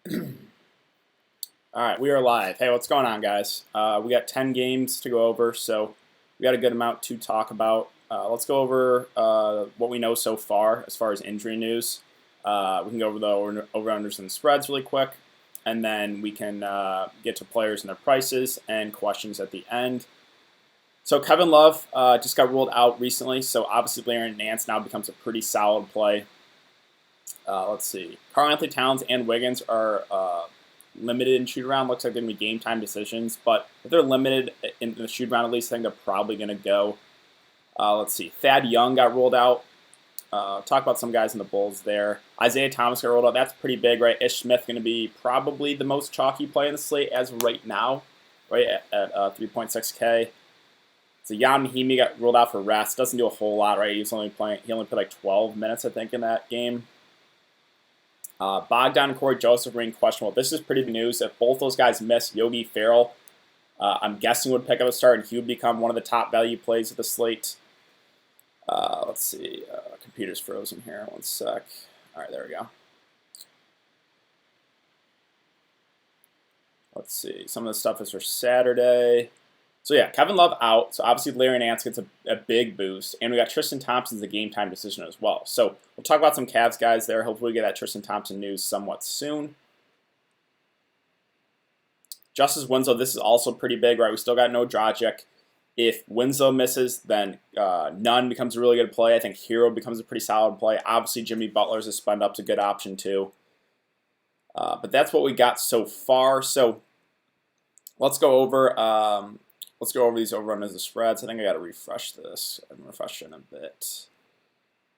All right, we are live. Hey, what's going on, guys? We got 10 games to go over, so we got a good amount to talk about. Let's go over what we know so far as injury news. We can go over the over-unders and spreads really quick, and then we can get to players and their prices and questions at the end. So Kevin Love just got ruled out recently, so obviously NANCE now becomes a pretty solid play. Let's see. Karl-Anthony Towns and Wiggins are limited in shoot-around. Looks like they're going to be game-time decisions, but if they're limited in the shoot-around at least, I think they're probably going to go. Let's see. Thad Young got ruled out. Talk about some guys in the Bulls there. Isaiah Thomas got ruled out. That's pretty big, right? Ish Smith going to be probably the most chalky play in the slate as of right now, right, at 3.6K. So Jan Mahimi got ruled out for rest. Doesn't do a whole lot, right? He only played like 12 minutes, I think, in that game. Bogdan and Corey Joseph remain questionable. This is pretty big news. If both those guys miss, Yogi Ferrell, I'm guessing would pick up a start, and he would become one of the top value plays of the slate. Let's see. Computer's frozen here. One sec. All right, there we go. Let's see. Some of the stuff is for Saturday. So yeah, Kevin Love out. So obviously Larry Nance gets a big boost. And we got Tristan Thompson's a game-time decision as well. So we'll talk about some Cavs guys there. Hopefully we get that Tristan Thompson news somewhat soon. Justice Winslow, this is also pretty big, right? We still got no Dragic. If Winslow misses, then Nunn becomes a really good play. I think Hero becomes a pretty solid play. Obviously Jimmy Butler's a spend up's a good option too. But that's what we got so far. So let's go over these over-unders and spreads. I think I got to refresh this. I'm refreshing a bit.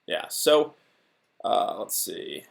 Yeah, so let's see.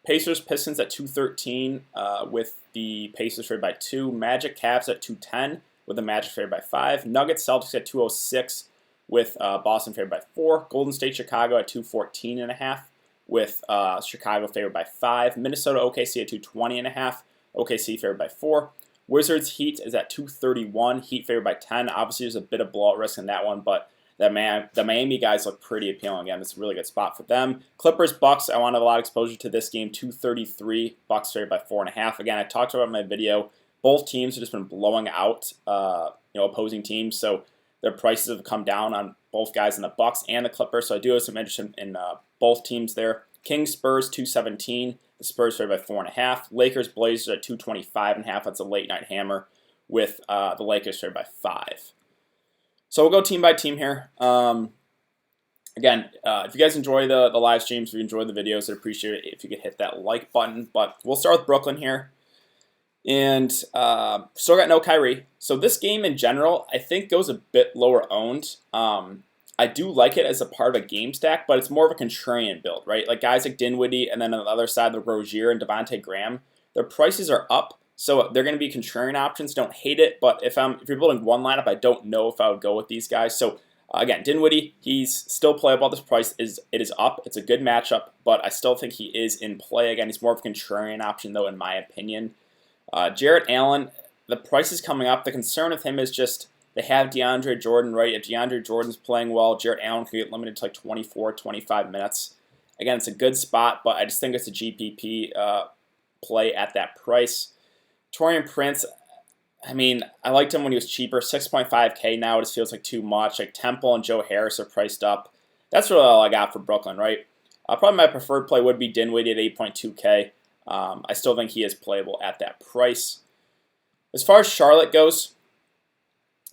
Pacers, Pistons at 213 with the Pacers favored by 2. Magic, Cavs at 210 with the Magic favored by 5. Nuggets, Celtics at 206 with Boston favored by 4. Golden State, Chicago at 214.5 with Chicago favored by 5. Minnesota, OKC at 220.5. OKC favored by 4. Wizards Heat is at 231. Heat favored by 10. Obviously, there's a bit of blowout risk in that one, but the Miami guys look pretty appealing. Again, it's a really good spot for them. Clippers Bucks. I wanted a lot of exposure to this game. 233. Bucks favored by 4.5. Again, I talked about in my video. Both teams have just been blowing out, opposing teams. So their prices have come down on both guys in the Bucks and the Clippers. So I do have some interest in both teams there. Kings Spurs 217. The Spurs favored by 4.5. Lakers Blazers at 225.5. That's a late night hammer with the Lakers favored by 5. So we'll go team by team here. Again, if you guys enjoy the live streams, if you enjoy the videos, I'd appreciate it if you could hit that like button. But we'll start with Brooklyn here. And still got no Kyrie. So this game in general, I think goes a bit lower owned. I do like it as a part of a game stack, but it's more of a contrarian build, right? Like guys like Dinwiddie, and then on the other side, the Rozier and Devonte Graham, their prices are up, so they're going to be contrarian options. Don't hate it, but if you're building one lineup, I don't know if I would go with these guys. So again, Dinwiddie, he's still playable. This price is up. It's a good matchup, but I still think he is in play. Again, he's more of a contrarian option though, in my opinion. Jarrett Allen, the price is coming up. The concern with him is just they have DeAndre Jordan, right? If DeAndre Jordan's playing well, Jarrett Allen could get limited to like 24, 25 minutes. Again, it's a good spot, but I just think it's a GPP play at that price. Taurean Prince, I mean, I liked him when he was cheaper. 6.5K now, it just feels like too much. Like Temple and Joe Harris are priced up. That's really all I got for Brooklyn, right? Probably my preferred play would be Dinwiddie at 8.2K. I still think he is playable at that price. As far as Charlotte goes,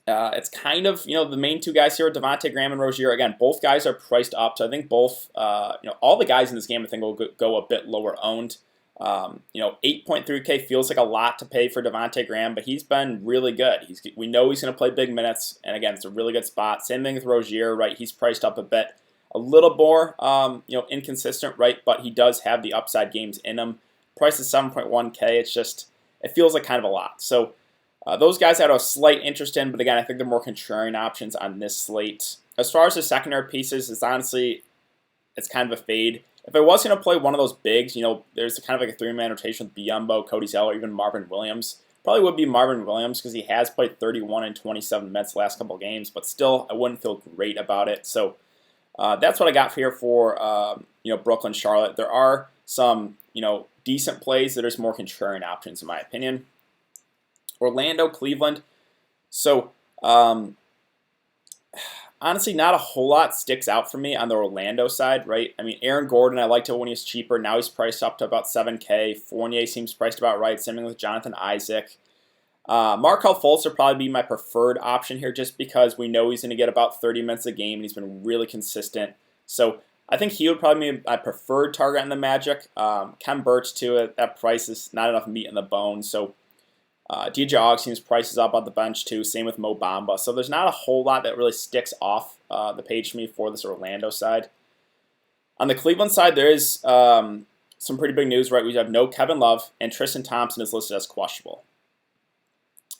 it's kind of, the main two guys here, Devonte Graham and Rozier. Again, both guys are priced up, so I think both, all the guys in this game I think will go a bit lower owned. 8.3K feels like a lot to pay for Devonte Graham, but he's been really good. We know he's going to play big minutes, and again, it's a really good spot. Same thing with Rozier, right? He's priced up a little more, inconsistent, right? But he does have the upside games in him. Price is 7.1K. It feels like kind of a lot. So those guys I had a slight interest in, but again, I think they're more contrarian options on this slate. As far as the secondary pieces, it's kind of a fade. If I was going to play one of those bigs, there's kind of like a three-man rotation with Biyombo, Cody Zeller, even Marvin Williams. Probably would be Marvin Williams because he has played 31 and 27 minutes the last couple of games, but still, I wouldn't feel great about it. So that's what I got here for Brooklyn, Charlotte. There are some decent plays. There's more contrarian options in my opinion. Orlando, Cleveland. So honestly, not a whole lot sticks out for me on the Orlando side, right? I mean, Aaron Gordon, I liked it when he was cheaper. Now he's priced up to about $7K. Fournier seems priced about right. Same thing with Jonathan Isaac. Markelle Fultz will probably be my preferred option here just because we know he's going to get about 30 minutes a game and he's been really consistent. So I think he would probably be my preferred target in the Magic. Ken Burch, too, at that price is not enough meat in the bone. So DJ Augustin's price is up on the bench, too. Same with Mo Bamba. So there's not a whole lot that really sticks off the page for me for this Orlando side. On the Cleveland side, there is some pretty big news, right? We have no Kevin Love, and Tristan Thompson is listed as questionable.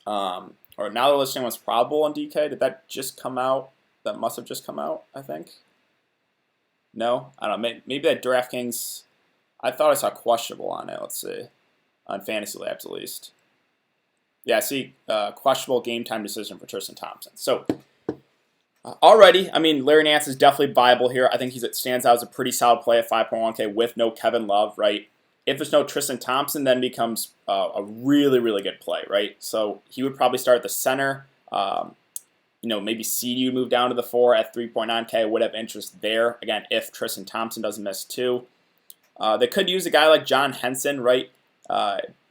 Or now they're listing him as probable on DK. Did that just come out? That must have just come out, I think. No? I don't know. Maybe that DraftKings... I thought I saw questionable on it. Let's see. On Fantasy Labs, at least. Yeah, I see questionable game time decision for Tristan Thompson. So, already, I mean, Larry Nance is definitely viable here. I think he stands out as a pretty solid play at 5.1K with no Kevin Love, right? If there's no Tristan Thompson, then becomes a really, really good play, right? So he would probably start at the center. Maybe CeeDee move down to the 4 at 3.9K. Would have interest there. Again, if Tristan Thompson doesn't miss too. They could use a guy like John Henson, right?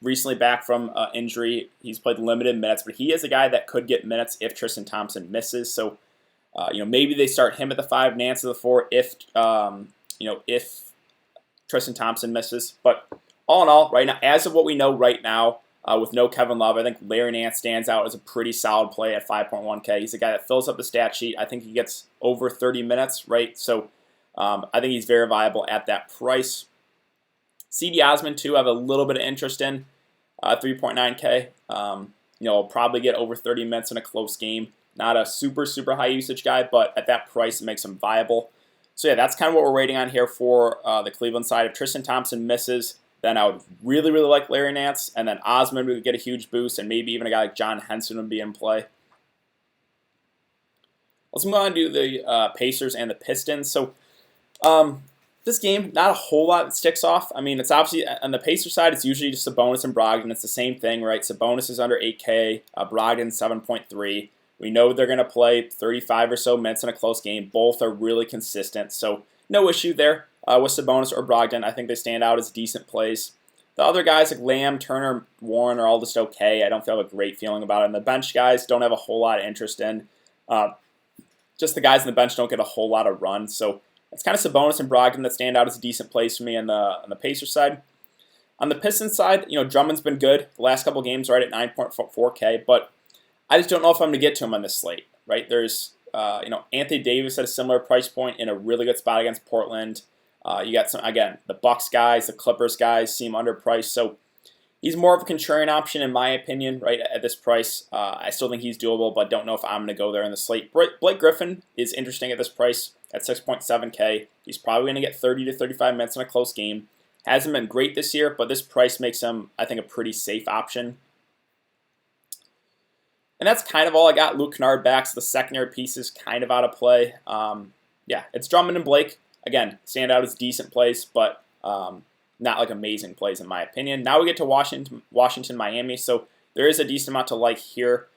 Recently back from injury. He's played limited minutes, but he is a guy that could get minutes if Tristan Thompson misses. So, maybe they start him at the 5, Nance at the 4 if Tristan Thompson misses. But all in all, right now, as of what we know right now, with no Kevin Love, I think Larry Nance stands out as a pretty solid play at 5.1K. He's a guy that fills up the stat sheet. I think he gets over 30 minutes, right? So I think he's very viable at that price. C.D. Osman, too, I have a little bit of interest in, 3.9K. Will probably get over 30 minutes in a close game. Not a super, super high usage guy, but at that price, it makes him viable. So yeah, that's kind of what we're waiting on here for the Cleveland side. If Tristan Thompson misses, then I would really, really like Larry Nance, and then Osman would get a huge boost, and maybe even a guy like John Henson would be in play. Let's move on to the Pacers and the Pistons. So this game, not a whole lot that sticks off. I mean, it's obviously, on the Pacers side, it's usually just Sabonis and Brogdon. It's the same thing, right? Sabonis is under 8K, Brogdon 7.3. We know they're going to play 35 or so minutes in a close game. Both are really consistent, so no issue there with Sabonis or Brogdon. I think they stand out as decent plays. The other guys like Lamb, Turner, Warren are all just okay. I don't feel a great feeling about it. And the bench guys don't have a whole lot of interest in. Just the guys on the bench don't get a whole lot of run. So it's kind of Sabonis and Brogdon that stand out as decent plays for me on the Pacers side. On the Pistons side, Drummond's been good the last couple games, right at 9.4K, but I just don't know if I'm going to get to him on this slate, right? There's, Anthony Davis at a similar price point in a really good spot against Portland. You got the Bucks guys, the Clippers guys seem underpriced, so he's more of a contrarian option in my opinion, right, at this price. I still think he's doable, but don't know if I'm going to go there in the slate. Blake Griffin is interesting at this price at 6.7K. He's probably going to get 30 to 35 minutes in a close game. Hasn't been great this year, but this price makes him, I think, a pretty safe option. And that's kind of all I got. Luke Kennard back, so the secondary piece is kind of out of play. Yeah, it's Drummond and Blake. Again, stand out as decent plays, but not like amazing plays in my opinion. Now we get to Washington, Miami, so there is a decent amount to like here.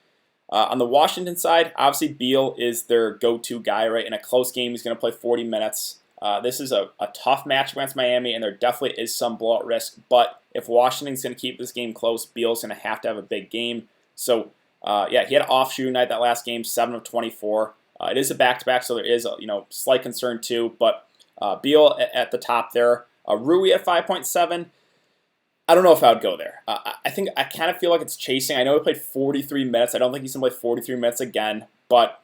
On the Washington side, obviously Beal is their go-to guy, right? In a close game, he's going to play 40 minutes. This is a tough match against Miami, and there definitely is some blowout risk, but if Washington's going to keep this game close, Beal's going to have a big game. So yeah, he had an off shooting night that last game, 7 of 24. It is a back-to-back, so there is a slight concern too. But Beal at the top there. Rui at 5.7. I don't know if I would go there. I kind of feel like it's chasing. I know he played 43 minutes. I don't think he's gonna play 43 minutes again, but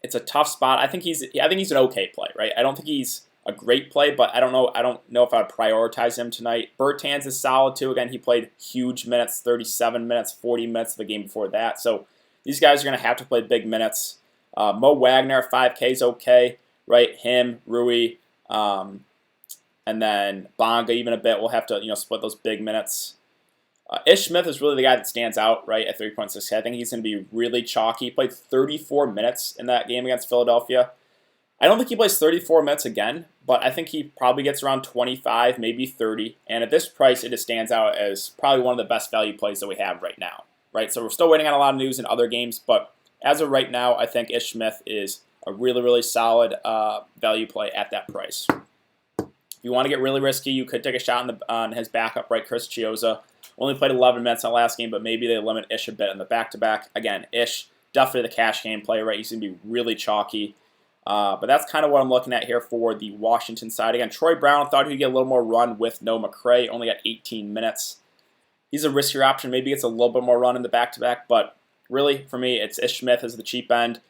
it's a tough spot. I think he's an okay play, right? I don't think he's a great play, but I don't know if I would prioritize him tonight. Bertans is solid too. Again, he played huge minutes, 37 minutes, 40 minutes of the game before that. So these guys are going to have to play big minutes. Mo Wagner at 5K is okay, right? Him, Rui, and then Bonga even a bit. We'll have to split those big minutes. Ish Smith is really the guy that stands out, right, at 3.6K. I think he's going to be really chalky. He played 34 minutes in that game against Philadelphia. I don't think he plays 34 minutes again, but I think he probably gets around 25, maybe 30. And at this price, it just stands out as probably one of the best value plays that we have right now, right? So we're still waiting on a lot of news in other games, but as of right now, I think Ish Smith is a really, really solid value play at that price. If you want to get really risky, you could take a shot on his backup, right? Chris CHIOZZA only played 11 minutes in the last game, but maybe they limit Ish a bit in the back-to-back. Again, Ish, definitely the cash game play, right? He's going to be really chalky. But that's kind of what I'm looking at here for the Washington side. Again, Troy Brown thought he'd get a little more run with no McRae. Only got 18 minutes. He's a riskier option. Maybe gets a little bit more run in the back-to-back, but really, for me, it's Ish Smith as the cheap end.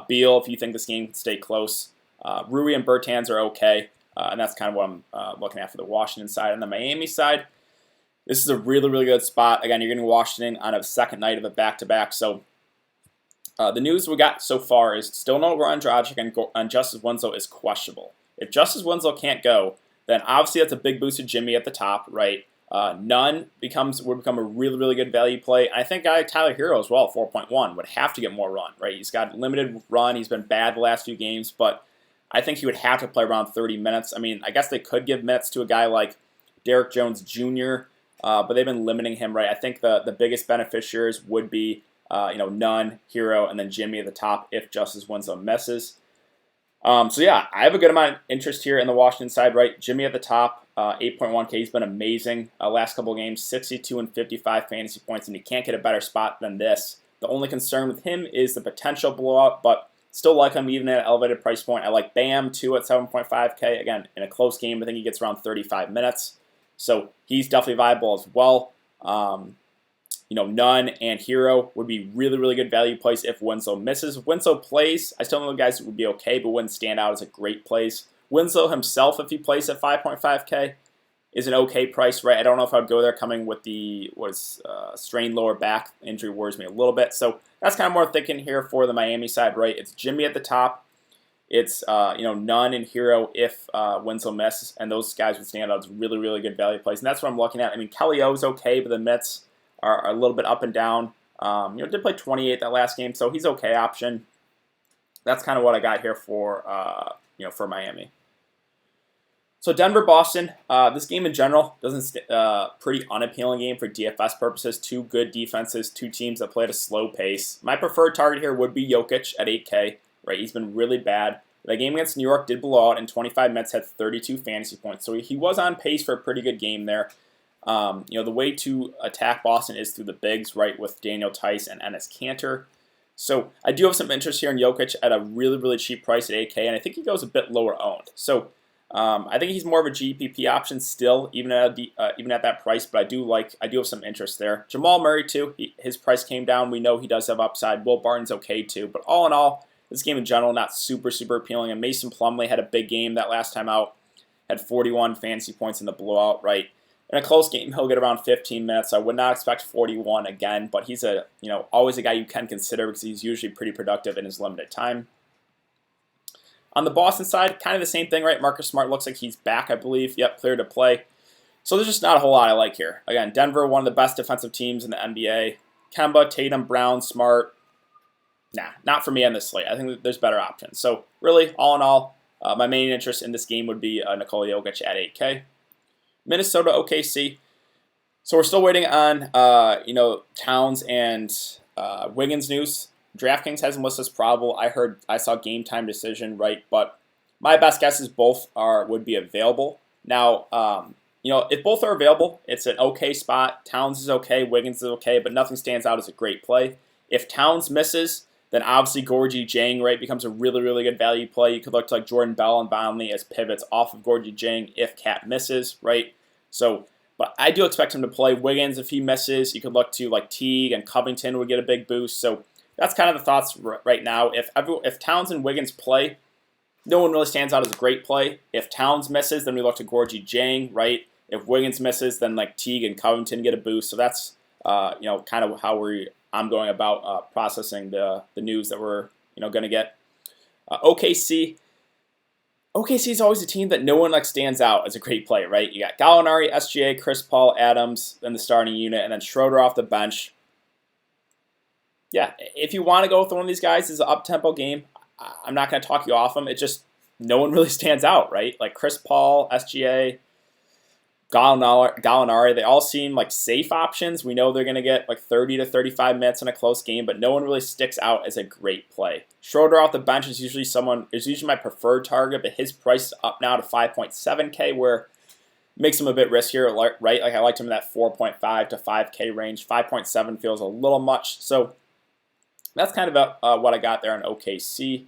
Beal, if you think this game can stay close. Rui and Bertans are okay, and that's kind of what I'm looking at for the Washington side. On the Miami side, this is a really, really good spot. Again, you're getting Washington on a second night of a back-to-back, so the news we got so far is still no Goran Dragic, and Justice Winslow is questionable. If Justice Winslow can't go, then obviously that's a big boost to Jimmy at the top, right? None would become a really, really good value play. I think Tyler Hero as well, 4.1, would have to get more run, right? He's got limited run. He's been bad the last few games, but I think he would have to play around 30 minutes. I mean, I guess they could give minutes to a guy like Derek Jones Jr., but they've been limiting him, right? I think the biggest beneficiaries would be Nunn, Hero, and then Jimmy at the top if Justice Winslow misses. So yeah, I have a good amount of interest here in the Washington side, right? Jimmy at the top, 8.1K. He's been amazing last couple of games, 62 and 55 fantasy points, and you can't get a better spot than this. The only concern with him is the potential blowout, but still like him even at an elevated price point. I like Bam too at 7.5K. Again, in a close game, I think he gets around 35 minutes, so he's definitely viable as well. Nunn and Hero would be really, really good value plays if Winslow misses. If Winslow plays, I still know the guys would be okay, but wouldn't stand out as a great plays. Winslow himself, if he plays at 5.5K, is an okay price, right? I don't know if I'd go there coming with the strained lower back. Injury worries me a little bit. So that's kind of more thinking here for the Miami side, right? It's Jimmy at the top. It's Nunn and Hero if Winslow misses, and those guys would stand out as really, really good value plays. And that's what I'm looking at. I mean, Kelly O's okay, but the Mets are a little bit up and down. Did play 28 that last game, so he's okay option. That's kind of what I got here for for Miami. So Denver-Boston, this game in general pretty unappealing game for DFS purposes. Two good defenses, two teams that play at a slow pace. My preferred target here would be Jokic at 8K. Right, he's been really bad. The game against New York did blow out, and 25 minutes had 32 fantasy points, so he was on pace for a pretty good game there. The way to attack Boston is through the bigs, right, with Daniel Tice and Enes Kanter. So I do have some interest here in Jokic at a really, really cheap price at 8K, and I think he goes a bit lower owned. So I think he's more of a GPP option still, even at that price. But I do have some interest there. Jamal Murray too. His price came down. We know he does have upside. Will Barton's okay too. But all in all, this game in general not super, super appealing. And Mason Plumlee had a big game that last time out. Had 41 fantasy points in the blowout. Right. In a close game, he'll get around 15 minutes. I would not expect 41 again, but he's always a guy you can consider because he's usually pretty productive in his limited time. On the Boston side, kind of the same thing, right? Marcus Smart looks like he's back, I believe. Yep, cleared to play. So there's just not a whole lot I like here. Again, Denver, one of the best defensive teams in the NBA. Kemba, Tatum, Brown, Smart. Nah, not for me on this slate. I think there's better options. So really, all in all, my main interest in this game would be Nikola Jokic at 8K. Minnesota, OKC. So we're still waiting on Towns and Wiggins news. DraftKings has him listed as probable. I saw game time decision, right? But my best guess is both would be available. Now, if both are available, it's an okay spot. Towns is okay, Wiggins is okay, but nothing stands out as a great play. If Towns misses, then obviously Gorgie Jang, right, becomes a really, really good value play. You could look to like Jordan Bell and Vonleh as pivots off of Gorgie Jang if Cat misses, right? So, but I do expect him to play. Wiggins, if he misses, you could look to like Teague and Covington would get a big boost. So that's kind of the thoughts right now. If Towns and Wiggins play, no one really stands out as a great play. If Towns misses, then we look to Gorgie Jang, right? If Wiggins misses, then like Teague and Covington get a boost. So that's kind of how I'm going about processing the news that we're going to get. OKC is always a team that no one stands out as a great play, right? You got Gallinari, SGA, Chris Paul, Adams in the starting unit, and then Schroeder off the bench. Yeah, if you want to go with one of these guys, it's an up-tempo game. I'm not going to talk you off them. It's just no one really stands out, right? Like Chris Paul, SGA, Gallinari, they all seem like safe options. We know they're going to get like 30 to 35 minutes in a close game, but no one really sticks out as a great play. Schroeder off the bench is usually my preferred target, but his price is up now to 5.7K, where it makes him a bit riskier, right? Like I liked him in that 4.5 to 5K range. 5.7 feels a little much, so that's kind of what I got there on OKC.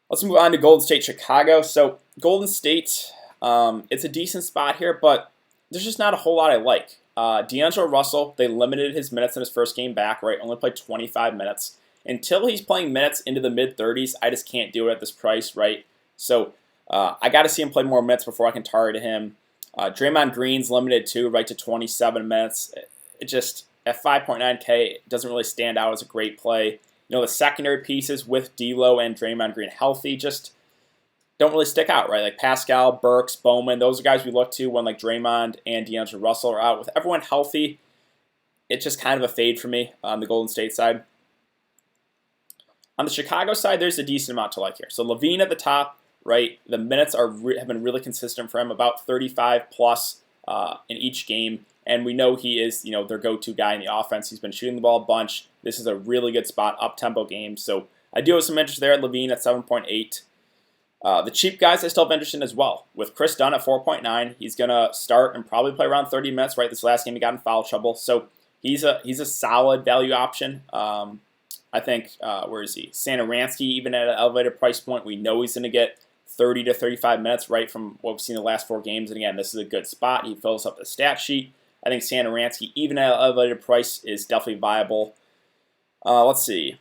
Let's move on to Golden State, Chicago. So Golden State, it's a decent spot here, but there's just not a whole lot I like. D'Angelo Russell, they limited his minutes in his first game back, right? Only played 25 minutes. Until he's playing minutes into the mid-30s, I just can't do it at this price, right? So I got to see him play more minutes before I can target him. Draymond Green's limited too, right to 27 minutes. It just, at 5.9K, it doesn't really stand out as a great play. You know, the secondary pieces with D'Lo and Draymond Green healthy just don't really stick out, right? Like Pascal, Burks, Bowman, those are guys we look to when like Draymond and D'Angelo Russell are out. With everyone healthy, it's just kind of a fade for me on the Golden State side. On the Chicago side, there's a decent amount to like here. So LaVine at the top, right? The minutes have been really consistent for him, about 35 plus in each game. And we know he is, you know, their go-to guy in the offense. He's been shooting the ball a bunch. This is a really good spot, up-tempo game. So I do have some interest there at LaVine at 7.8. The cheap guys I still have interest in as well. With Chris Dunn at 4.9, he's going to start and probably play around 30 minutes, right? This last game he got in foul trouble. So he's a solid value option. I think, where is he? Satoransky, even at an elevated price point, we know he's going to get 30 to 35 minutes, right, from what we've seen the last 4 games. And again, this is a good spot. He fills up the stat sheet. I think Satoransky, even at an elevated price, is definitely viable. Let's see.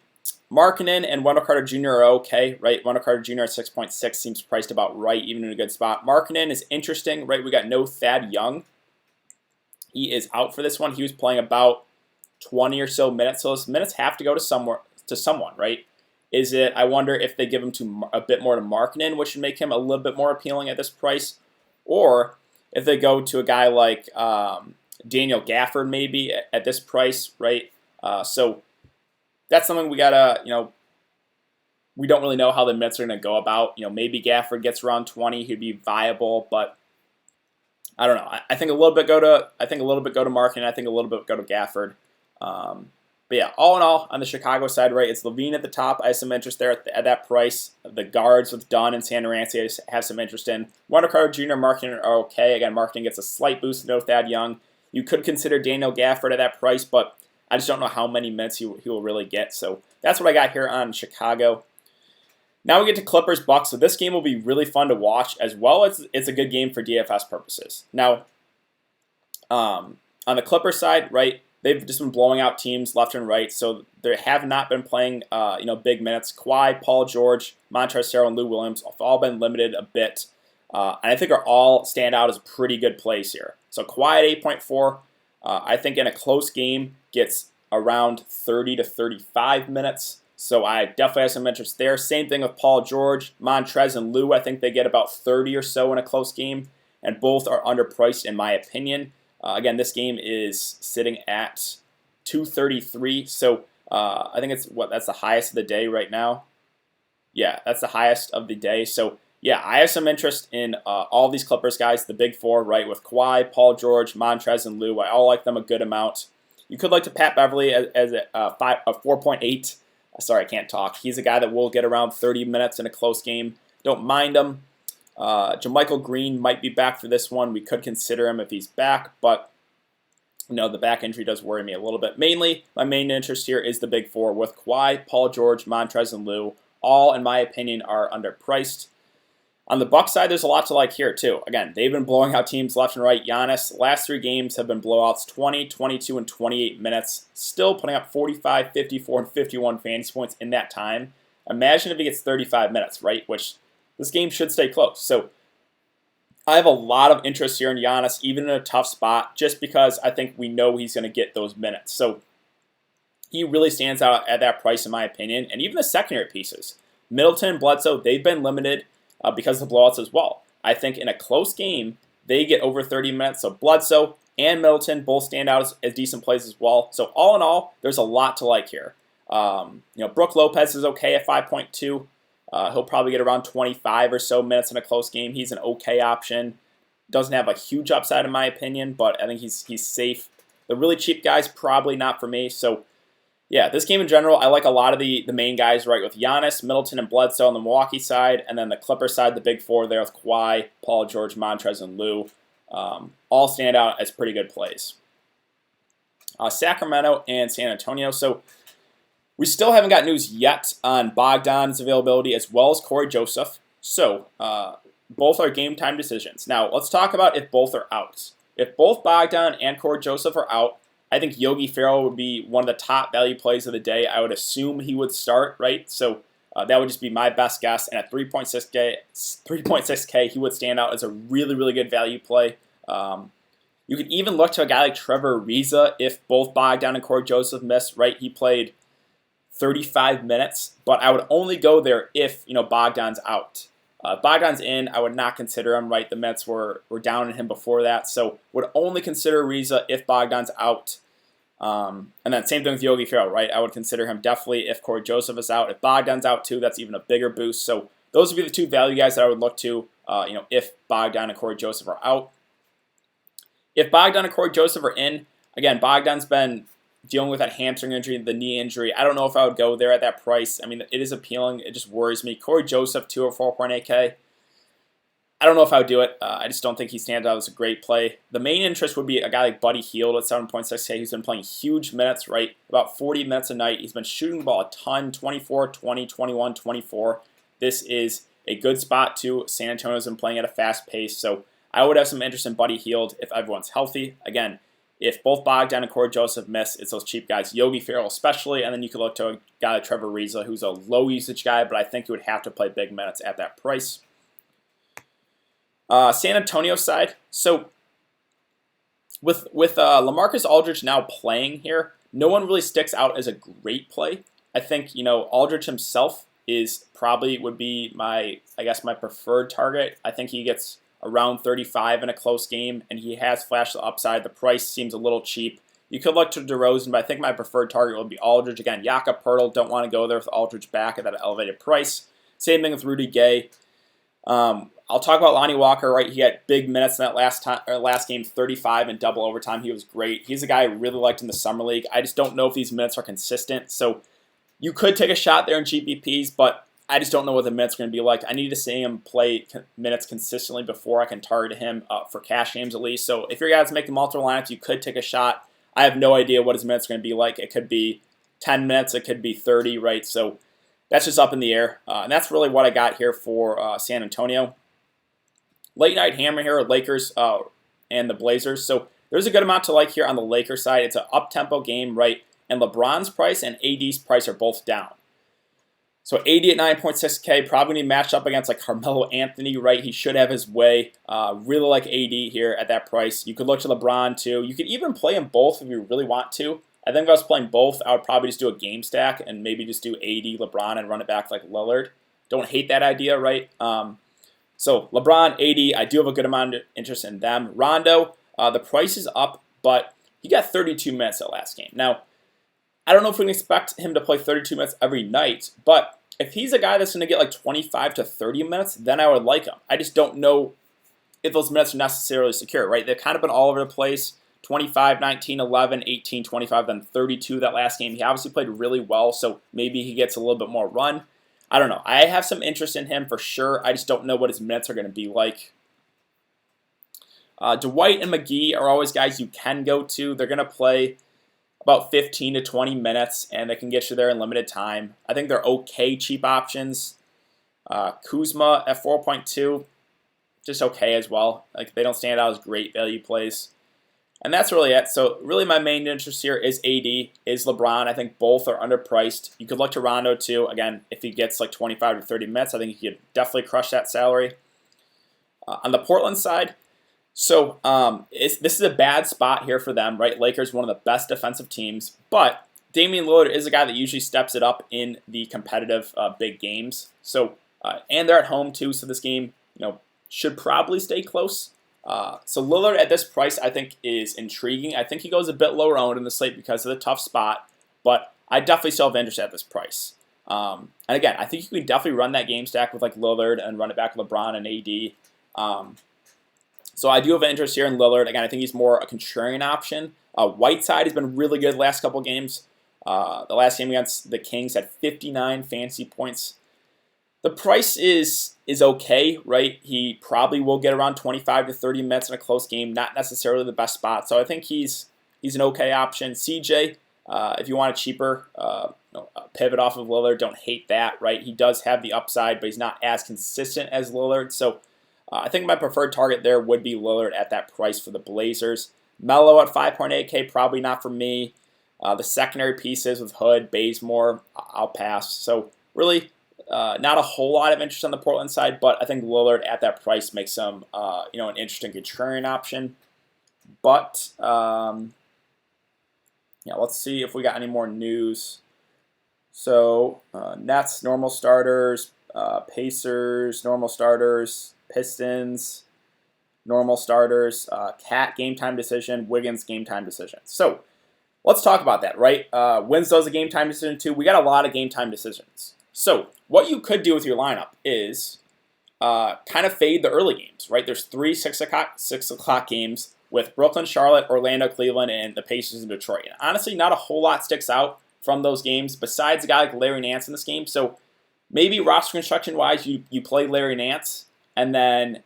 Markkanen and Wendell Carter Jr. are okay, right? Wendell Carter Jr. at 6.6 seems priced about right, even in a good spot. Markkanen is interesting, right? We got no Thad Young. He is out for this one. He was playing about 20 or so minutes, so those minutes have to go to someone, right? Is it? I wonder if they give him a bit more to Markkanen, which would make him a little bit more appealing at this price, or if they go to a guy like Daniel Gafford maybe at this price, right? So that's something we gotta, you know, we don't really know how the minutes are going to go about. You know, maybe Gafford gets around 20, he'd be viable, but I don't know. I think a little bit go to Markkanen. I think a little bit go to Gafford. But yeah, all in all, on the Chicago side, right, it's LaVine at the top. I have some interest there at that price. The guards with Dunn and Satoransky I have some interest in. Wendell Carter Jr., Markkanen are okay. Again, Markkanen gets a slight boost to no Thad Young. You could consider Daniel Gafford at that price, but I just don't know how many minutes he will really get. So that's what I got here on Chicago. Now we get to Clippers Bucks. So this game will be really fun to watch, as well as it's a good game for DFS purposes. Now, on the Clippers side, right, they've just been blowing out teams left and right, so they have not been playing big minutes. Kawhi, Paul George, Montrezl Harrell, and Lou Williams have all been limited a bit, and I think are all stand out as pretty good plays here. So Kawhi at 8.4, I think in a close game gets around 30 to 35 minutes. So I definitely have some interest there. Same thing with Paul George, Montrez, and Lou. I think they get about 30 or so in a close game, and both are underpriced in my opinion. Again, this game is sitting at 233, so I think that's the highest of the day right now. Yeah, that's the highest of the day. So yeah, I have some interest in all these Clippers guys, the big four, right, with Kawhi, Paul George, Montrez, and Lou. I all like them a good amount. You could like to Pat Beverly as a 4.8. Sorry, I can't talk. He's a guy that will get around 30 minutes in a close game. Don't mind him. JaMychal Green might be back for this one. We could consider him if he's back, but no, the back injury does worry me a little bit. Mainly, my main interest here is the big four with Kawhi, Paul George, Montrez, and Lou. All, in my opinion, are underpriced. On the Bucks side, there's a lot to like here, too. Again, they've been blowing out teams left and right. Giannis, last 3 games have been blowouts, 20, 22, and 28 minutes. Still putting up 45, 54, and 51 fantasy points in that time. Imagine if he gets 35 minutes, right? Which this game should stay close. So I have a lot of interest here in Giannis, even in a tough spot, just because I think we know he's going to get those minutes. So he really stands out at that price, in my opinion. And even the secondary pieces, Middleton and Bledsoe, they've been limited because of the blowouts as well. I think in a close game, they get over 30 minutes. So Bledsoe and Middleton both stand out as decent plays as well. So all in all, there's a lot to like here. Brooke Lopez is okay at 5.2. He'll probably get around 25 or so minutes in a close game. He's an okay option. Doesn't have a huge upside in my opinion, but I think he's safe. The really cheap guys, probably not for me. So yeah, this game in general, I like a lot of the main guys, right, with Giannis, Middleton, and Bledsoe on the Milwaukee side, and then the Clippers side, the big four there with Kawhi, Paul George, Montrez, and Lou. All stand out as pretty good plays. Sacramento and San Antonio. So we still haven't got news yet on Bogdan's availability as well as Corey Joseph. So both are game time decisions. Now let's talk about if both are out. If both Bogdan and Corey Joseph are out, I think Yogi Ferrell would be one of the top value plays of the day. I would assume he would start, right? So that would just be my best guess. And at 3.6K, he would stand out as a really, really good value play. You could even look to a guy like Trevor Ariza if both Bogdan and Corey Joseph miss, right? He played 35 minutes, but I would only go there if, Bogdan's out. Bogdan's in, I would not consider him, right? The Mets were down on him before that, so would only consider Ariza if Bogdan's out. And then same thing with Yogi Ferrell, right? I would consider him definitely if Corey Joseph is out. If Bogdan's out too, that's even a bigger boost. So those would be the two value guys that I would look to, if Bogdan and Corey Joseph are out. If Bogdan and Corey Joseph are in, again, Bogdan's been dealing with that hamstring injury, the knee injury. I don't know if I would go there at that price. I mean, it is appealing. It just worries me. Corey Joseph, 2 or 4.8K. I don't know if I would do it. I just don't think he stands out as a great play. The main interest would be a guy like Buddy Hield at 7.6K. He's been playing huge minutes, right? About 40 minutes a night. He's been shooting the ball a ton, 24, 20, 21, 24. This is a good spot too. San Antonio's been playing at a fast pace, so I would have some interest in Buddy Hield if everyone's healthy. Again, if both Bogdan and Corey Joseph miss, it's those cheap guys, Yogi Ferrell especially, and then you could look to a guy like Trevor Ariza, who's a low usage guy, but I think he would have to play big minutes at that price. San Antonio side, so with LaMarcus Aldridge now playing here, no one really sticks out as a great play. I think Aldridge himself would be my preferred target. I think he gets around 35 in a close game, and he has flashed the upside. The price seems a little cheap. You could look to DeRozan, but I think my preferred target would be Aldridge. Again, Jakob Poeltl, don't want to go there with Aldridge back at that elevated price. Same thing with Rudy Gay. I'll talk about Lonnie Walker, right? He had big minutes in that last game, 35 in double overtime. He was great. He's a guy I really liked in the Summer League. I just don't know if these minutes are consistent. So you could take a shot there in GPPs, but I just don't know what the minutes are going to be like. I need to see him play minutes consistently before I can target him for cash games at least. So if your guys make the multiple lineups, you could take a shot. I have no idea what his minutes are going to be like. It could be 10 minutes. It could be 30, right? So that's just up in the air. And that's really what I got here for San Antonio. Late night hammer here, Lakers and the Blazers. So there's a good amount to like here on the Lakers side. It's an up-tempo game, right? And LeBron's price and AD's price are both down. So AD at 9.6K, probably going to be matched up against like Carmelo Anthony, right? He should have his way. Really like AD here at that price. You could look to LeBron too. You could even play them both if you really want to. I think if I was playing both, I would probably just do a game stack and maybe just do AD, LeBron, and run it back like Lillard. Don't hate that idea, right? So LeBron, AD, I do have a good amount of interest in them. Rondo, the price is up, but he got 32 minutes that last game. Now, I don't know if we can expect him to play 32 minutes every night, but if he's a guy that's going to get like 25 to 30 minutes, then I would like him. I just don't know if those minutes are necessarily secure, right? They've kind of been all over the place. 25, 19, 11, 18, 25, then 32 that last game. He obviously played really well, so maybe he gets a little bit more run. I don't know. I have some interest in him for sure. I just don't know what his minutes are going to be like. Dwight and McGee are always guys you can go to. They're going to play about 15 to 20 minutes, and they can get you there in limited time. I think they're okay cheap options. Kuzma at 4.2, just okay as well. Like, they don't stand out as great value plays. And that's really it. So really my main interest here is AD, is LeBron. I think both are underpriced. You could look to Rondo too. Again, if he gets like 25 to 30 minutes, I think he could definitely crush that salary. On the Portland side, so this is a bad spot here for them, right? Lakers, one of the best defensive teams, but Damian Lillard is a guy that usually steps it up in the competitive big games. So and they're at home too, so this game should probably stay close. So Lillard at this price I think is intriguing. I think he goes a bit lower owned in the slate because of the tough spot, but I definitely still have interest at this price. And again, I think you can definitely run that game stack with like Lillard and run it back with LeBron and AD. So I do have an interest here in Lillard. Again, I think he's more a contrarian option. Whiteside has been really good the last couple games. The last game against the Kings had 59 fantasy points. The price is okay, right? He probably will get around 25 to 30 minutes in a close game. Not necessarily the best spot. So I think he's an okay option. CJ, if you want a cheaper pivot off of Lillard, don't hate that, right? He does have the upside, but he's not as consistent as Lillard. So I think my preferred target there would be Lillard at that price for the Blazers. Melo at 5.8K, probably not for me. The secondary pieces with Hood, Bazemore, I'll pass. So really not a whole lot of interest on the Portland side, but I think Lillard at that price makes him an interesting contrarian option. But let's see if we got any more news. So Nets, normal starters, Pacers, normal starters, Pistons, normal starters, Cat game time decision, Wiggins game time decision. So let's talk about that, right? Winslow's a game time decision too. We got a lot of game time decisions. So what you could do with your lineup is kind of fade the early games, right? There's 3 6 o'clock games with Brooklyn, Charlotte, Orlando, Cleveland, and the Pacers in Detroit. And honestly, not a whole lot sticks out from those games besides a guy like Larry Nance in this game. So maybe roster construction-wise, you play Larry Nance, and then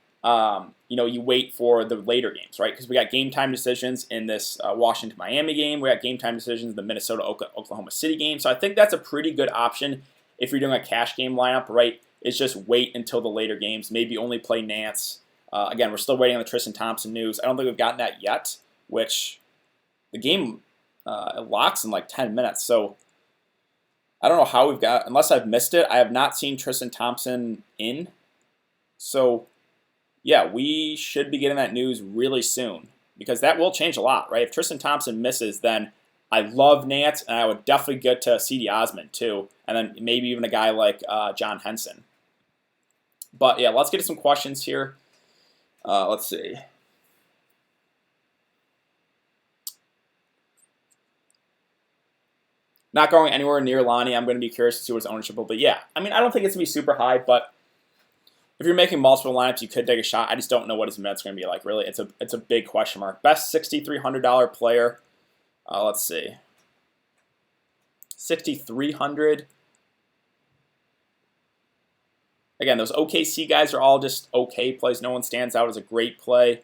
you wait for the later games, right? Because we got game time decisions in this Washington-Miami game. We got game time decisions in the Minnesota-Oklahoma City game. So I think that's a pretty good option if you're doing a cash game lineup, right? It's just wait until the later games. Maybe only play Nance. Again, we're still waiting on the Tristan Thompson news. I don't think we've gotten that yet, which the game it locks in like 10 minutes. So I don't know how we've got, unless I've missed it, I have not seen Tristan Thompson in. So yeah, we should be getting that news really soon because that will change a lot, right? If Tristan Thompson misses, then I love Nance, and I would definitely get to C.D. Osmond too, and then maybe even a guy like John Henson. But yeah, let's get to some questions here. Let's see. Not going anywhere near Lonnie. I'm going to be curious to see what his ownership will be. Yeah, I mean, I don't think it's going to be super high, but if you're making multiple lineups, you could take a shot. I just don't know what his minutes are going to be like. Really, it's a big question mark. Best $6,300 player. Let's see. 6,300. Again, those OKC guys are all just okay plays. No one stands out as a great play.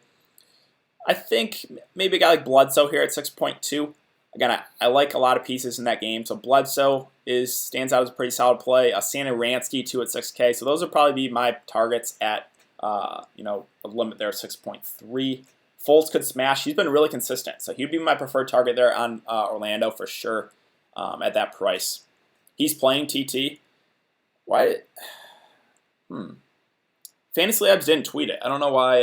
I think maybe a guy like Bledsoe here at 6.2. Again, I like a lot of pieces in that game. So Bledsoe stands out as a pretty solid play. Santa Ransky, 2 at 6K. So those would probably be my targets at a limit there of 6.3. Fultz could smash. He's been really consistent. So he'd be my preferred target there on Orlando for sure at that price. He's playing TT. Why? Fantasy Labs didn't tweet it. I don't know why.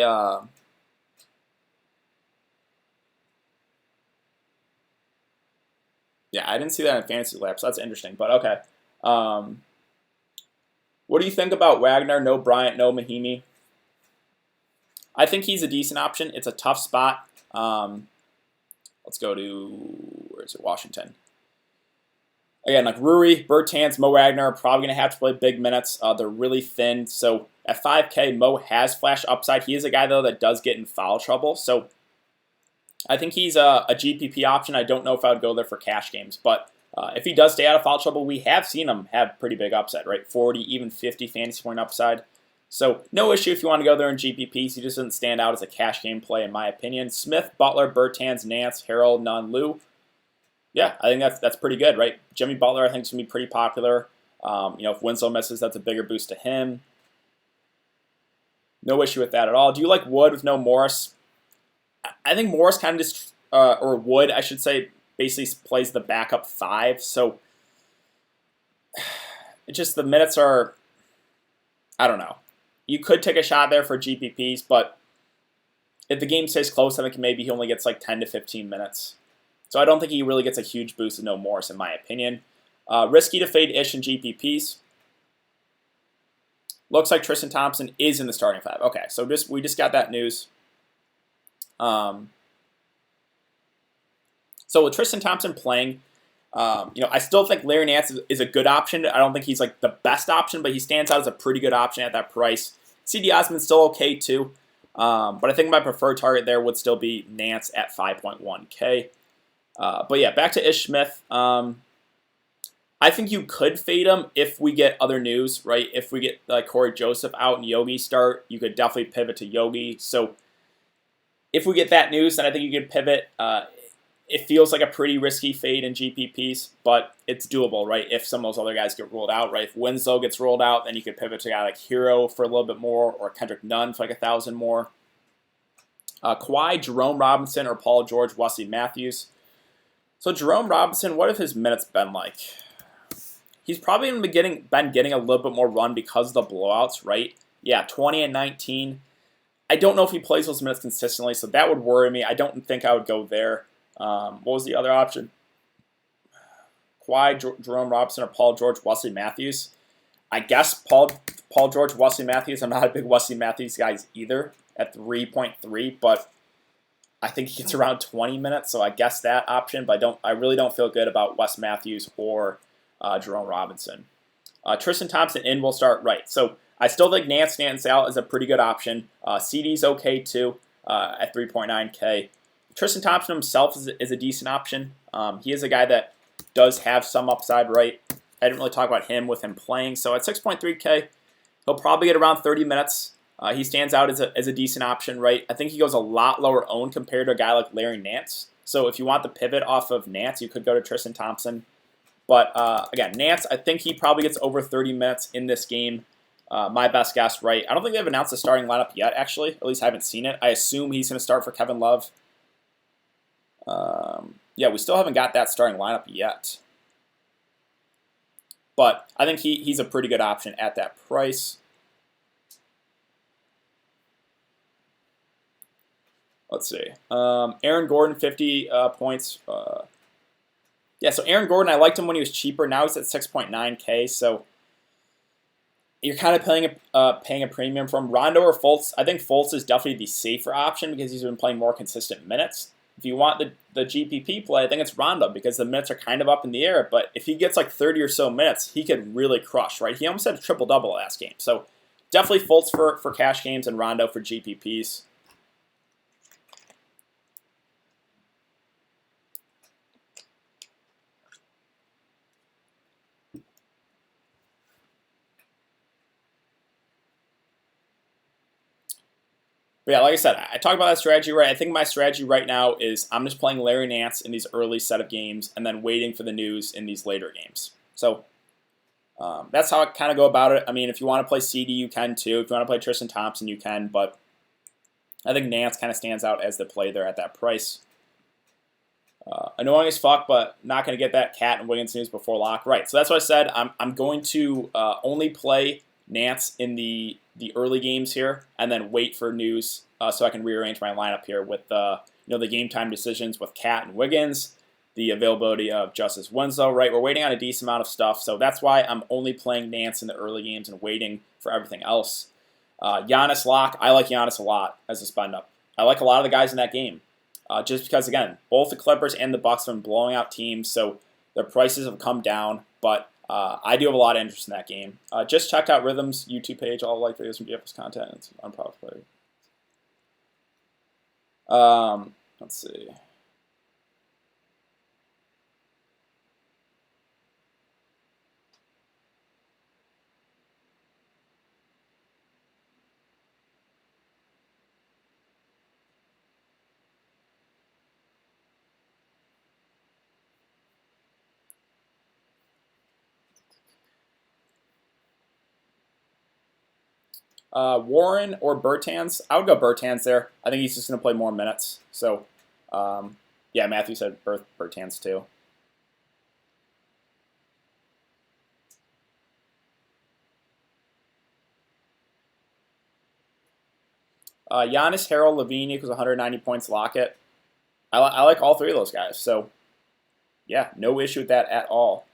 Yeah, I didn't see that in Fantasy Labs. So that's interesting. But okay. What do you think about Wagner? No Bryant, no Mahimi. I think he's a decent option. It's a tough spot. Let's go to, where is it, Washington. Again, like Rui, Bertans, Mo Wagner are probably going to have to play big minutes. They're really thin. So at 5K, Mo has flash upside. He is a guy, though, that does get in foul trouble. So I think he's a GPP option. I don't know if I would go there for cash games. But if he does stay out of foul trouble, we have seen him have pretty big upside, right? 40, even 50 fantasy point upside. So no issue if you want to go there in GPPs. He just doesn't stand out as a cash game play, in my opinion. Smith, Butler, Bertans, Nance, Harrell, Nunn, Lou. Yeah, I think that's pretty good, right? Jimmy Butler, I think, is going to be pretty popular. If Winslow misses, that's a bigger boost to him. No issue with that at all. Do you like Wood with no Morris? I think Morris kind of just, or Wood, I should say, basically plays the backup 5. So it's just the minutes are, I don't know. You could take a shot there for GPPs, but if the game stays close, I think maybe he only gets like 10 to 15 minutes. So I don't think he really gets a huge boost with no Morris, in my opinion. Risky to fade Ish in GPPs. Looks like Tristan Thompson is in the starting 5. Okay, so we just got that news. So with Tristan Thompson playing, You know, I still think Larry Nance is a good option. I don't think he's like the best option, but he stands out as a pretty good option at that price. CD Osman's still okay too, but I think my preferred target there would still be Nance at 5.1K. But yeah, back to Ish Smith. I think you could fade him if we get other news, right? If we get like Corey Joseph out and Yogi start, you could definitely pivot to Yogi. So if we get that news, then I think you could pivot. It feels like a pretty risky fade in GPPs, but it's doable, right? If some of those other guys get ruled out, right? If Winslow gets ruled out, then you could pivot to a guy like Hero for a little bit more, or Kendrick Nunn for like 1,000 more. Kawhi, Jerome Robinson, or Paul George, Wesley Matthews. So Jerome Robinson, what have his minutes been like? He's probably been getting a little bit more run because of the blowouts, right? Yeah, 20 and 19. I don't know if he plays those minutes consistently, so that would worry me. I don't think I would go there. What was the other option? Kawhi, Jerome Robinson, or Paul George, Wesley Matthews. I guess Paul George, Wesley Matthews. I'm not a big Wesley Matthews guy either at 3.3, but I think he gets around 20 minutes, so I guess that option. But I really don't feel good about Wes Matthews or Jerome Robinson. Tristan Thompson in will start right. So I still think Nance stands out as a pretty good option. CD's okay too at 3.9K. Tristan Thompson himself is a decent option. He is a guy that does have some upside, right? I didn't really talk about him with him playing. So at 6.3K, he'll probably get around 30 minutes. He stands out as a decent option, right? I think he goes a lot lower owned compared to a guy like Larry Nance. So if you want the pivot off of Nance, you could go to Tristan Thompson. But again, Nance, I think he probably gets over 30 minutes in this game. My best guess, right? I don't think they've announced the starting lineup yet, actually. At least I haven't seen it. I assume he's going to start for Kevin Love. Yeah, we still haven't got that starting lineup yet. But I think he's a pretty good option at that price. Let's see. Aaron Gordon, 50 points. Yeah, so Aaron Gordon, I liked him when he was cheaper. Now he's at 6.9K, so you're kind of paying a premium from Rondo or Fultz. I think Fultz is definitely the safer option because he's been playing more consistent minutes. If you want the GPP play, I think it's Rondo because the minutes are kind of up in the air. But if he gets like 30 or so minutes, he could really crush, right? He almost had a triple-double last game. So definitely Fultz for cash games and Rondo for GPPs. But yeah, like I said, I talked about that strategy, right? I think my strategy right now is I'm just playing Larry Nance in these early set of games and then waiting for the news in these later games. So that's how I kind of go about it. I mean, if you want to play CD, you can too. If you want to play Tristan Thompson, you can. But I think Nance kind of stands out as the play there at that price. Annoying as fuck, but not going to get that Cat and Wiggins news before lock. Right, so that's what I said. I'm going to only play Nance in the early games here, and then wait for news so I can rearrange my lineup here with the game time decisions with Cat and Wiggins, the availability of Justice Winslow. Right, we're waiting on a decent amount of stuff, so that's why I'm only playing Nance in the early games and waiting for everything else. Giannis lock, I like Giannis a lot as a spend up. I like a lot of the guys in that game. Just because, again, both the Clippers and the Bucks have been blowing out teams, so their prices have come down. But I do have a lot of interest in that game. Just checked out Rhythm's YouTube page. All like videos from DFS content. It's unprofitable. Let's see. Warren or Bertans? I would go Bertans there. I think he's just going to play more minutes. So, yeah, Matthew said Bertans too. Giannis, Harrell, Levine equals 190 points. Lockett. I like all three of those guys. So, yeah, no issue with that at all.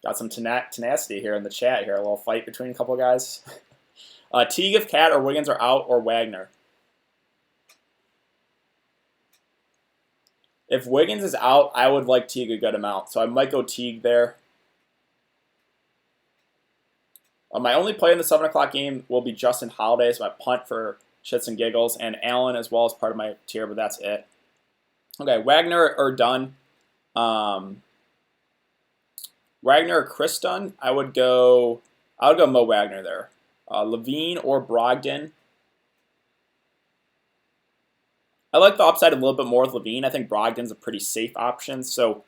Got some tenacity here in the chat here. A little fight between a couple of guys. Teague if Cat or Wiggins are out, or Wagner. If Wiggins is out, I would like Teague a good amount, so I might go Teague there. My only play in the 7 o'clock game will be Justin Holiday, so my punt for shits and giggles, and Allen as well as part of my tier, but that's it. Okay, Wagner or Dunn. Wagner or Chris Dunn. I would go Mo Wagner there. Levine or Brogdon. I like the upside a little bit more with Levine. I think Brogdon's a pretty safe option, so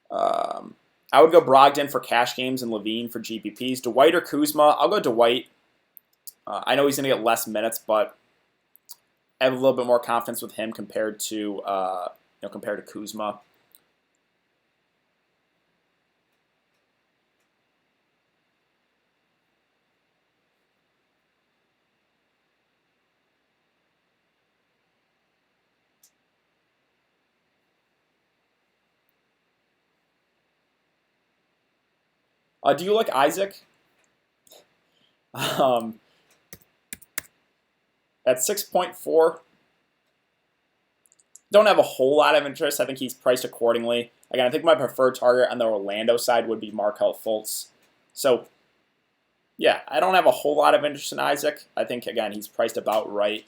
I would go Brogdon for cash games and Levine for GPPs. Dwight or Kuzma. I'll go Dwight. I know he's going to get less minutes, but I have a little bit more confidence with him compared to Kuzma. Do you like Isaac? At 6.4, don't have a whole lot of interest. I think he's priced accordingly. Again, I think my preferred target on the Orlando side would be Markelle Fultz. So, yeah, I don't have a whole lot of interest in Isaac. I think, again, he's priced about right.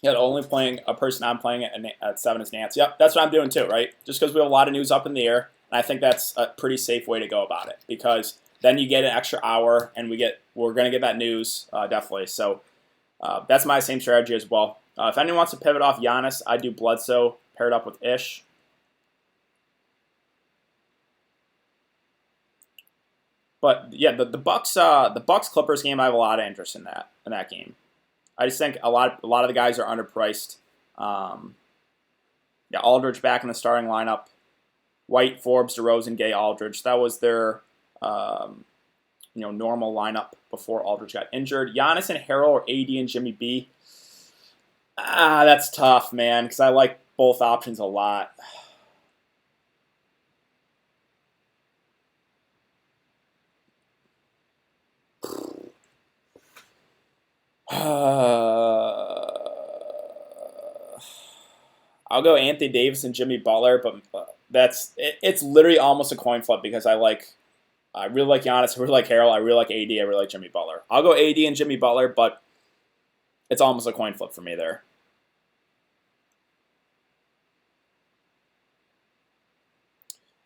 Yeah, the only playing a person I'm playing at 7 is Nance. Yep, that's what I'm doing too, right? Just because we have a lot of news up in the air, and I think that's a pretty safe way to go about it, because then you get an extra hour, and we're gonna get that news definitely. So that's my same strategy as well. If anyone wants to pivot off Giannis, I do Bledsoe paired up with Ish. But yeah, the Bucks Clippers game, I have a lot of interest in that game. I just think a lot of the guys are underpriced. Yeah, Aldridge back in the starting lineup. White, Forbes, DeRozan, Gay, Aldridge. That was their normal lineup before Aldridge got injured. Giannis and Harrell, or AD and Jimmy B. That's tough, man, because I like both options a lot. I'll go Anthony Davis and Jimmy Butler, but it's literally almost a coin flip, because I really like Giannis, I really like Harrell, I really like AD, I really like Jimmy Butler. I'll go AD and Jimmy Butler, but it's almost a coin flip for me there.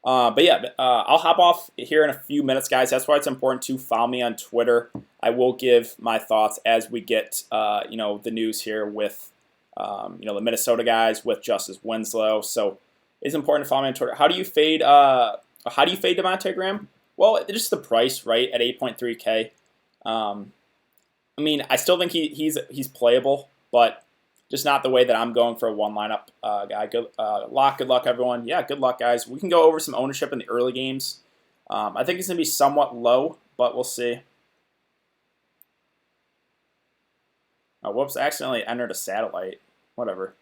But yeah, I'll hop off here in a few minutes, guys. That's why it's important to follow me on Twitter. I will give my thoughts as we get the news here with the Minnesota guys, with Justice Winslow. So it's important to follow me on Twitter. How do you fade Devonte Graham? Well, it's just the price, right, at 8.3K. I mean, I still think he's playable, but just not the way that I'm going for a one lineup guy. Good luck, everyone. Yeah, good luck, guys. We can go over some ownership in the early games. I think it's going to be somewhat low, but we'll see. Oh, whoops, I accidentally entered a satellite. Whatever.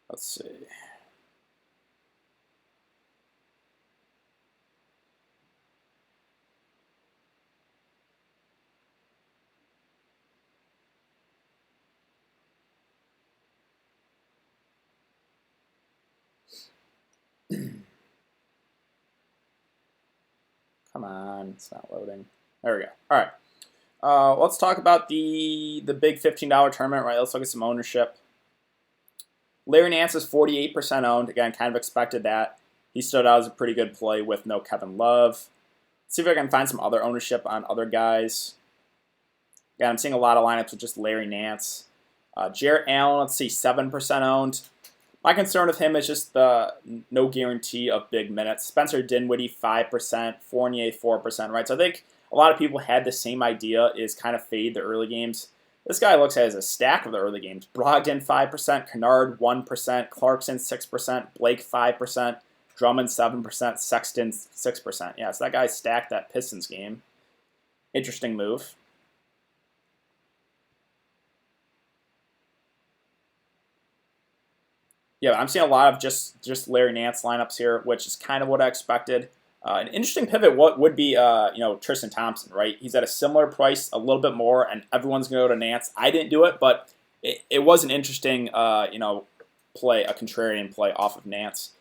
Let's see. Come on, it's not loading. There we go. All right. Let's talk about the big $15 tournament. Right. Let's look at some ownership. Larry Nance is 48% owned. Again, kind of expected that. He stood out as a pretty good play with no Kevin Love. Let's see if I can find some other ownership on other guys. Yeah, I'm seeing a lot of lineups with just Larry Nance. Jarrett Allen, let's see, 7% owned. My concern with him is just the no guarantee of big minutes. Spencer Dinwiddie, 5%, Fournier, 4%, right? So I think a lot of people had the same idea, is kind of fade the early games. This guy looks at as a stack of the early games. Brogdon, 5%, Kennard, 1%, Clarkson, 6%, Blake, 5%, Drummond, 7%, Sexton, 6%. Yeah, so that guy stacked that Pistons game. Interesting move. Yeah, I'm seeing a lot of just Larry Nance lineups here, which is kind of what I expected. An interesting pivot what would be Tristan Thompson, right? He's at a similar price, a little bit more, and everyone's going to go to Nance. I didn't do it, but it was an interesting play, a contrarian play off of Nance.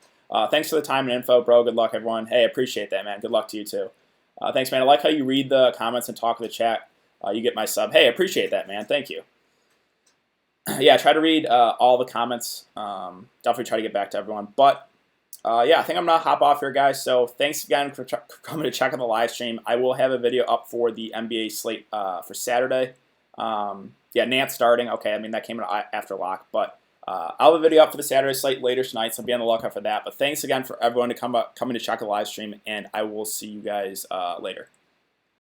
Thanks for the time and info, bro. Good luck, everyone. Hey, appreciate that, man. Good luck to you, too. Thanks, man. I like how you read the comments and talk to the chat. You get my sub. Hey, appreciate that, man. Thank you. Yeah, try to read all the comments. Definitely try to get back to everyone. But yeah, I think I'm gonna hop off here, guys. So thanks again for coming to check on the live stream. I will have a video up for the NBA slate for Saturday. Yeah, Nance starting. Okay, I mean that came after lock, but I'll have a video up for the Saturday slate later tonight, so be on the lookout for that. But thanks again for everyone coming to check the live stream, and I will see you guys later.